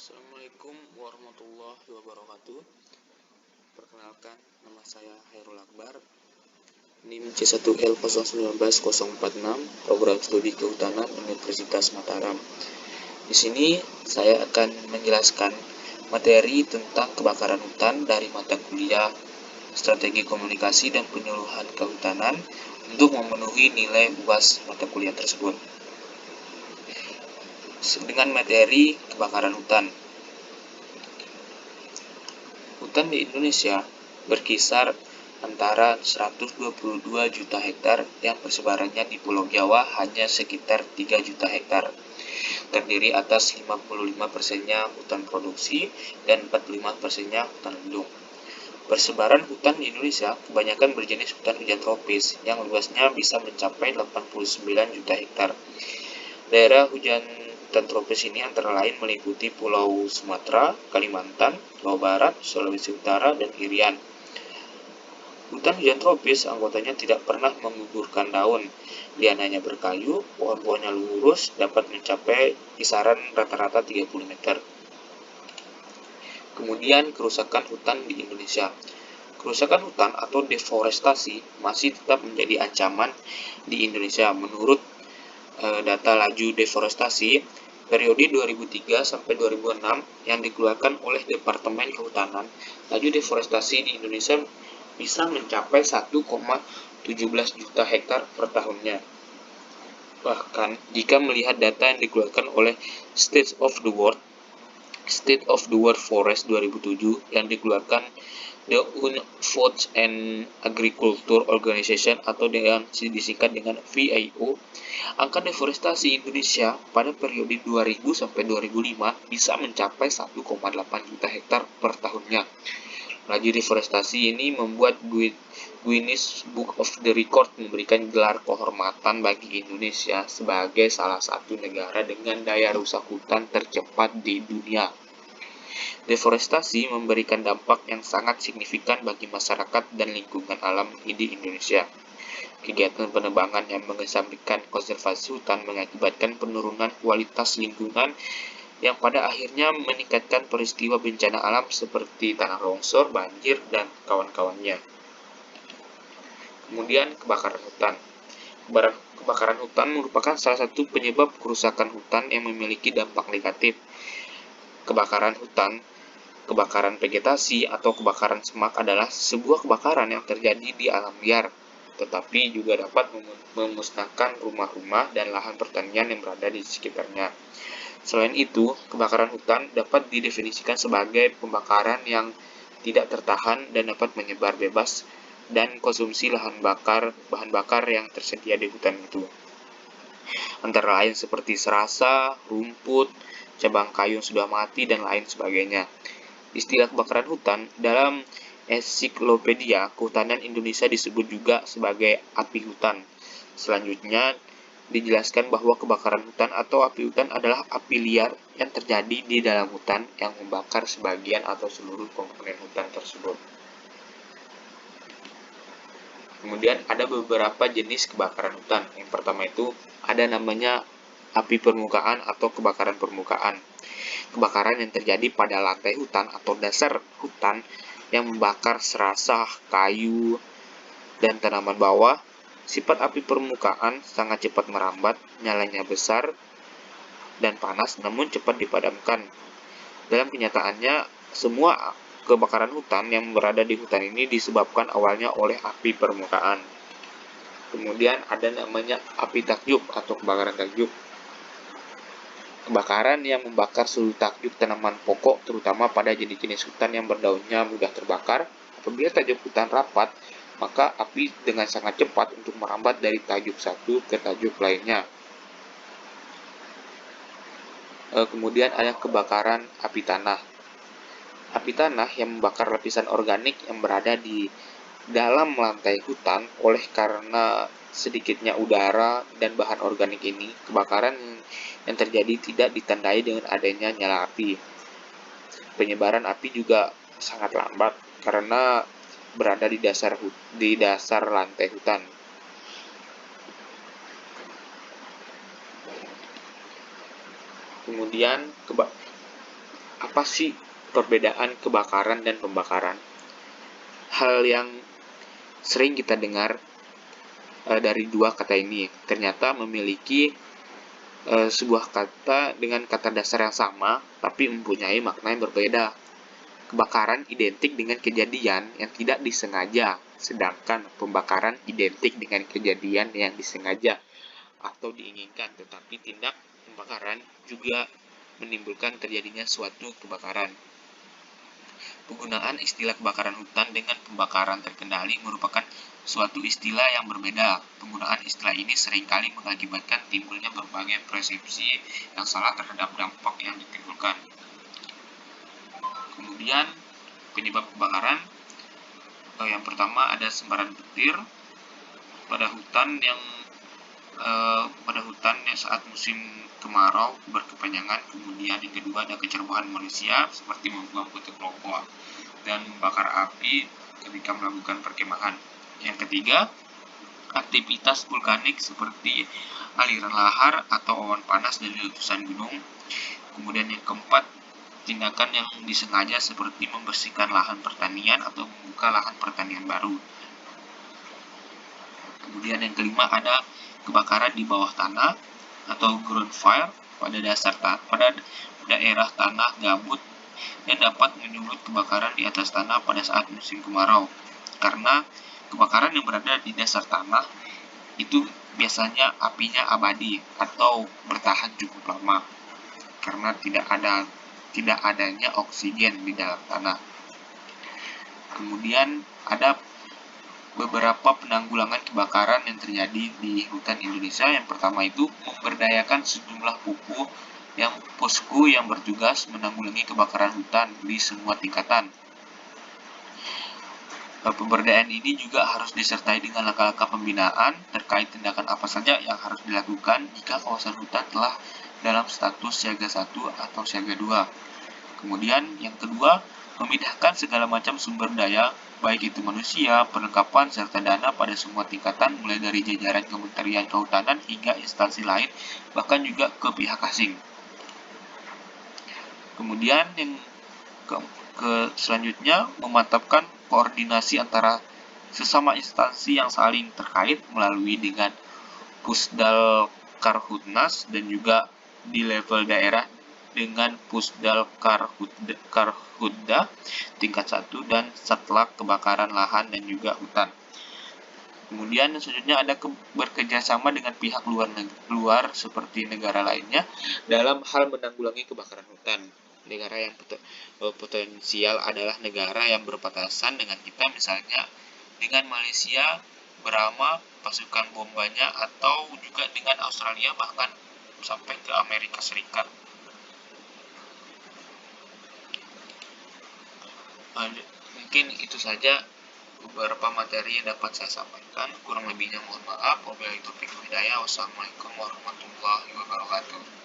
Assalamualaikum warahmatullahi wabarakatuh. Perkenalkan, nama saya Hairul Akbar, NIM C1L019046, Program Studi Kehutanan Universitas Mataram. Di sini saya akan menjelaskan materi tentang kebakaran hutan dari mata kuliah Strategi Komunikasi dan Penyuluhan Kehutanan untuk memenuhi nilai UAS mata kuliah tersebut. Dengan materi kebakaran hutan. Hutan di Indonesia berkisar antara 122 juta hektar yang persebarannya di Pulau Jawa hanya sekitar 3 juta hektar. Terdiri atas 55%-nya hutan produksi dan 45%-nya hutan lindung. Persebaran hutan di Indonesia kebanyakan berjenis hutan hujan tropis yang luasnya bisa mencapai 89 juta hektar. Daerah hutan tropis ini antara lain meliputi Pulau Sumatera, Kalimantan, Jawa Barat, Sulawesi Utara, dan Irian. Hutan hujan tropis anggotanya tidak pernah menggugurkan daun. Liananya berkayu, pohon-pohonnya lurus, dapat mencapai kisaran rata-rata 30 meter. Kemudian kerusakan hutan di Indonesia. Kerusakan hutan atau deforestasi masih tetap menjadi ancaman di Indonesia. Menurut data laju deforestasi periode 2003 sampai 2006 yang dikeluarkan oleh Departemen Kehutanan, laju deforestasi di Indonesia bisa mencapai 1,17 juta hektar per tahunnya. Bahkan jika melihat data yang dikeluarkan oleh State of the World Forest 2007 yang dikeluarkan The Food and Agriculture Organization atau yang disingkat dengan FAO, angka deforestasi Indonesia pada periode 2000 sampai 2005 bisa mencapai 1,8 juta hektar per tahunnya. Laju deforestasi ini membuat Guinness Book of the Record memberikan gelar kehormatan bagi Indonesia sebagai salah satu negara dengan daya rusak hutan tercepat di dunia. Deforestasi memberikan dampak yang sangat signifikan bagi masyarakat dan lingkungan alam di Indonesia. Kegiatan penebangan yang mengesampingkan konservasi hutan mengakibatkan penurunan kualitas lingkungan yang pada akhirnya meningkatkan peristiwa bencana alam seperti tanah longsor, banjir, dan kawan-kawannya. Kemudian kebakaran hutan. Kebakaran hutan merupakan salah satu penyebab kerusakan hutan yang memiliki dampak negatif. Kebakaran hutan, kebakaran vegetasi, atau kebakaran semak adalah sebuah kebakaran yang terjadi di alam liar, tetapi juga dapat memusnahkan rumah-rumah dan lahan pertanian yang berada di sekitarnya. Selain itu, kebakaran hutan dapat didefinisikan sebagai pembakaran yang tidak tertahan dan dapat menyebar bebas dan konsumsi bahan bakar yang tersedia di hutan itu. Antara lain seperti serasa, rumput, cabang kayu yang sudah mati, dan lain sebagainya. Istilah kebakaran hutan dalam Ensiklopedia Kehutanan Indonesia disebut juga sebagai api hutan. Selanjutnya dijelaskan bahwa kebakaran hutan atau api hutan adalah api liar yang terjadi di dalam hutan yang membakar sebagian atau seluruh komponen hutan tersebut. Kemudian ada beberapa jenis kebakaran hutan. Yang pertama itu ada namanya api permukaan atau kebakaran permukaan. Kebakaran yang terjadi pada lantai hutan atau dasar hutan yang membakar serasah, kayu, dan tanaman bawah. Sifat api permukaan sangat cepat merambat, nyalanya besar dan panas namun cepat dipadamkan. Dalam kenyataannya, semua kebakaran hutan yang berada di hutan ini disebabkan awalnya oleh api permukaan. Kemudian ada namanya api takjub atau kebakaran takjub. Kebakaran yang membakar seluruh takjub tanaman pokok, terutama pada jenis-jenis hutan yang berdaunnya mudah terbakar. Apabila takjub hutan rapat, maka api dengan sangat cepat untuk merambat dari takjub satu ke takjub lainnya. Kemudian ada kebakaran api tanah. Api tanah yang membakar lapisan organik yang berada di dalam lantai hutan oleh karena sedikitnya udara dan bahan organik ini. Kebakaran yang terjadi tidak ditandai dengan adanya nyala api. Penyebaran api juga sangat lambat karena berada di dasar lantai hutan. Kemudian apa sih perbedaan kebakaran dan pembakaran? Hal yang sering kita dengar dari dua kata ini ternyata memiliki sebuah kata dengan kata dasar yang sama, tapi mempunyai makna yang berbeda. Kebakaran identik dengan kejadian yang tidak disengaja, sedangkan pembakaran identik dengan kejadian yang disengaja atau diinginkan, tetapi tindak pembakaran juga menimbulkan terjadinya suatu kebakaran. Penggunaan istilah kebakaran hutan dengan pembakaran terkendali merupakan suatu istilah yang berbeda. Penggunaan istilah ini seringkali mengakibatkan timbulnya berbagai persepsi yang salah terhadap dampak yang ditimbulkan. Kemudian, penyebab kebakaran yang pertama ada sembaran petir pada hutan yang saat musim kemarau berkepanjangan. Kemudian yang kedua ada kecerobohan manusia seperti membuang pucuk rokok dan membakar api ketika melakukan perkemahan. Yang ketiga, aktivitas vulkanik seperti aliran lahar atau awan panas dari letusan gunung. Kemudian yang keempat, tindakan yang disengaja seperti membersihkan lahan pertanian atau membuka lahan pertanian baru. Kemudian yang kelima ada kebakaran di bawah tanah atau ground fire pada daerah tanah gambut yang dapat menyulut kebakaran di atas tanah pada saat musim kemarau. Karena kebakaran yang berada di dasar tanah itu biasanya apinya abadi atau bertahan cukup lama karena tidak adanya oksigen di dalam tanah. Kemudian ada beberapa penanggulangan kebakaran yang terjadi di hutan Indonesia. Yang pertama itu memberdayakan sejumlah posko yang bertugas menanggulangi kebakaran hutan di semua tingkatan. Pemberdayaan ini juga harus disertai dengan langkah-langkah pembinaan terkait tindakan apa saja yang harus dilakukan jika kawasan hutan telah dalam status siaga 1 atau siaga 2. Kemudian yang kedua, memindahkan segala macam sumber daya, baik itu manusia, perlengkapan, serta dana pada semua tingkatan, mulai dari jajaran Kementerian Kehutanan hingga instansi lain, bahkan juga ke pihak asing. Kemudian yang selanjutnya, memantapkan koordinasi antara sesama instansi yang saling terkait melalui dengan Pusdal Karhutnas dan juga di level daerah dengan Pusdal Karhutda tingkat 1 dan Satlak Kebakaran Lahan dan juga Hutan. Kemudian selanjutnya ada bekerjasama dengan pihak luar seperti negara lainnya dalam hal menanggulangi kebakaran hutan. Negara yang potensial adalah negara yang berbatasan dengan kita, misalnya dengan Malaysia, Burma, pasukan bombanya, atau juga dengan Australia, bahkan sampai ke Amerika Serikat. Mungkin itu saja beberapa materi yang dapat saya sampaikan. Kurang lebihnya mohon maaf. Wabillahi taufiq wal hidayah. Wassalamualaikum warahmatullahi wabarakatuh.